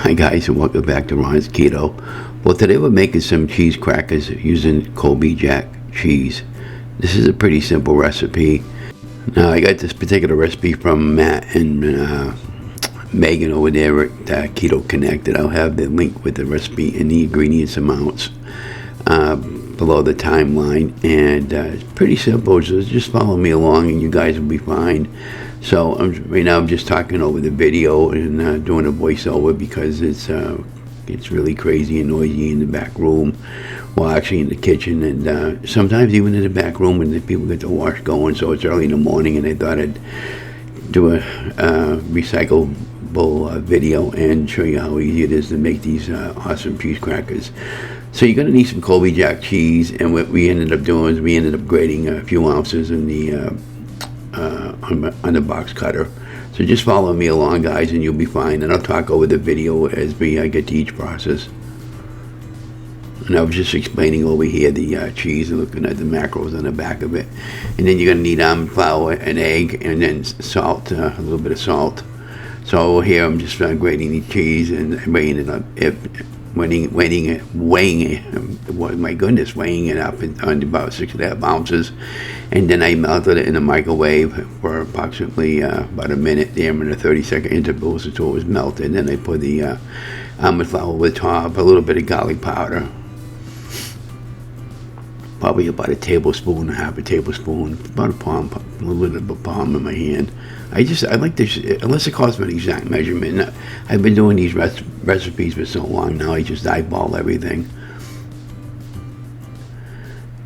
Hi guys, and welcome back to Ron's Keto. Well, today we're making some cheese crackers using Colby Jack cheese. This is a pretty simple recipe. Now I got this particular recipe from Matt and Megan over there at Keto Connect. I'll have the link with the recipe and the ingredients amounts below the timeline. And it's pretty simple, so just follow me along and you guys will be fine. So right now I'm just talking over the video and doing a voiceover because it's really crazy and noisy in the back room. Well, actually in the kitchen, and sometimes even in the back room when the people get the wash going. So it's early in the morning, and I thought I'd do a recyclable video and show you how easy it is to make these awesome cheese crackers. So you're going to need some Colby Jack cheese, and what we ended up doing is we ended up grating a few ounces in the on the box cutter. So just follow me along, guys, and you'll be fine. And I'll talk over the video as we get to each process. And I was just explaining over here the cheese and looking at the macros on the back of it. And then you're going to need almond flour, an egg, and then salt, a little bit of salt. So here I'm just grating the cheese and weighing it up. Weighing it up on about 6.5 ounces, and then I melted it in the microwave for approximately about a minute there in a 30-second intervals until it was melted. And then I put the almond flour over the top, a little bit of garlic powder, probably about a tablespoon, half a tablespoon, about a palm, a little bit of a palm in my hand. I like this, unless it calls for an exact measurement. I've been doing these recipes for so long now, I just eyeball everything.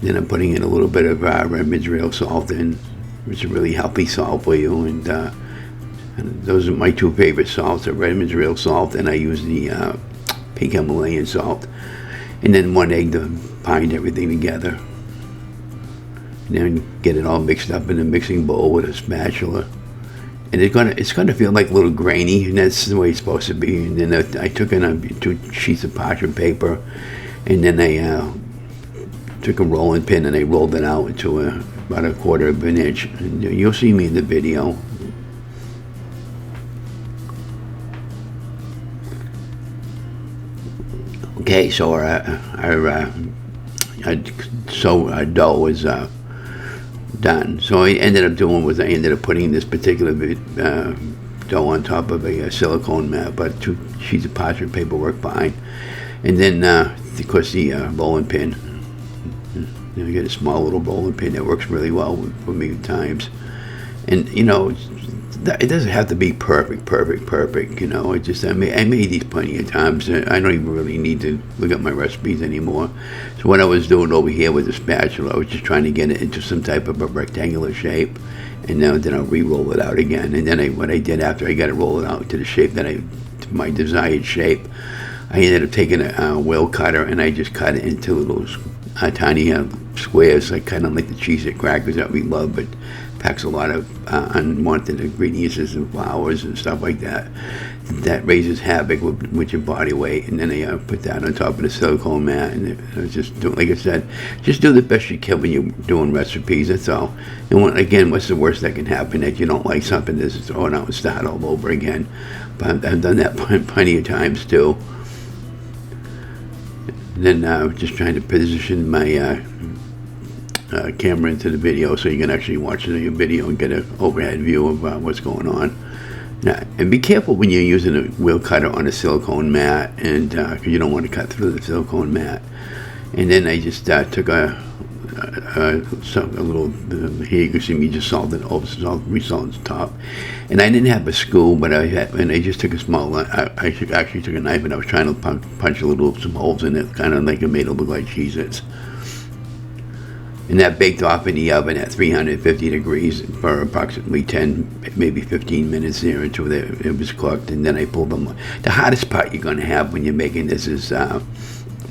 Then I'm putting in a little bit of red Israel salt in, which is a really healthy salt for you. And those are my two favorite salts, red Israel salt, and I use the pink Himalayan salt. And then one egg to bind everything together. And then get it all mixed up in a mixing bowl with a spatula. And it's gonna feel like a little grainy, and that's the way it's supposed to be. And then I took in 2 sheets of parchment paper, and then I took a rolling pin and I rolled it out into about 1/4 of an inch. And you'll see me in the video. Okay, so our dough is done. So I ended up putting this particular dough on top of a silicone mat, but 2 sheets of parchment paper work fine. And then, of course, the rolling pin. You get a small little rolling pin that works really well for me at times. And it doesn't have to be perfect. It just I made these plenty of times. I don't even really need to look at my recipes anymore. So what I was doing over here with the spatula, I was just trying to get it into some type of a rectangular shape, and then I'll re-roll it out again. And then what I did after I got it rolled out to the shape to my desired shape, I ended up taking a wheel cutter and I just cut it into little tiny squares, like kind of like the cheese crackers that we love, but packs a lot of unwanted ingredients and flours and stuff like that. That raises havoc with your body weight. And then I put that on top of the silicone mat, and I was just doing, like I said, just do the best you can when you're doing recipes. That's all. And again, what's the worst that can happen? That you don't like something, just throw it out and start all over again. But I've done that plenty of times too. And then just trying to position my camera into the video so you can actually watch the video and get an overhead view of what's going on. Now, and be careful when you're using a wheel cutter on a silicone mat, and because you don't want to cut through the silicone mat. And then I just took a little, here you can see me just salted over, resalt the top. And I didn't have a school, but I just took a small, I actually took a knife and I was trying to punch some holes in it, kind of like it made it look like Cheez-Its. And that baked off in the oven at 350 degrees for approximately 10, maybe 15 minutes there until it was cooked. And then I pulled them. The hardest part you're going to have when you're making this is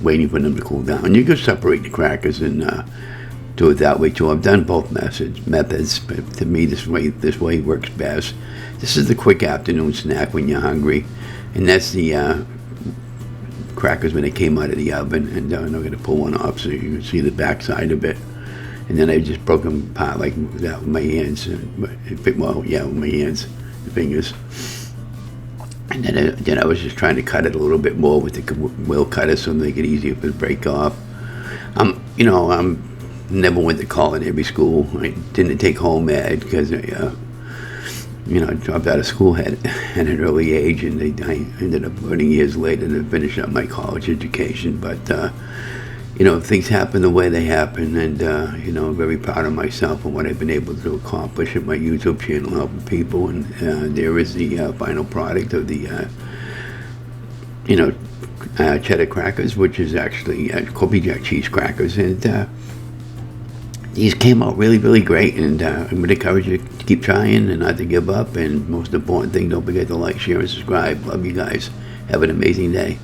waiting for them to cool down. You can separate the crackers and do it that way too. I've done both methods, but to me this way works best. This is the quick afternoon snack when you're hungry, and that's the crackers when they came out of the oven. And I'm going to pull one off so you can see the back side of it. And then I just broke them apart like that with my hands. With my hands, the fingers. And then I was just trying to cut it a little bit more with the wheel cutter so to make it easier for the break off. I'm never went to culinary school. I didn't take home ed because I dropped out of school at an early age, and I ended up learning years later to finish up my college education. But things happen the way they happen, and I'm very proud of myself and what I've been able to accomplish at my YouTube channel, helping people. And there is the final product of the cheddar crackers, which is actually Copycat cheese crackers, and these came out really, really great. And I'm going to encourage you to keep trying and not to give up. And most important thing, don't forget to like, share, and subscribe. Love you guys. Have an amazing day.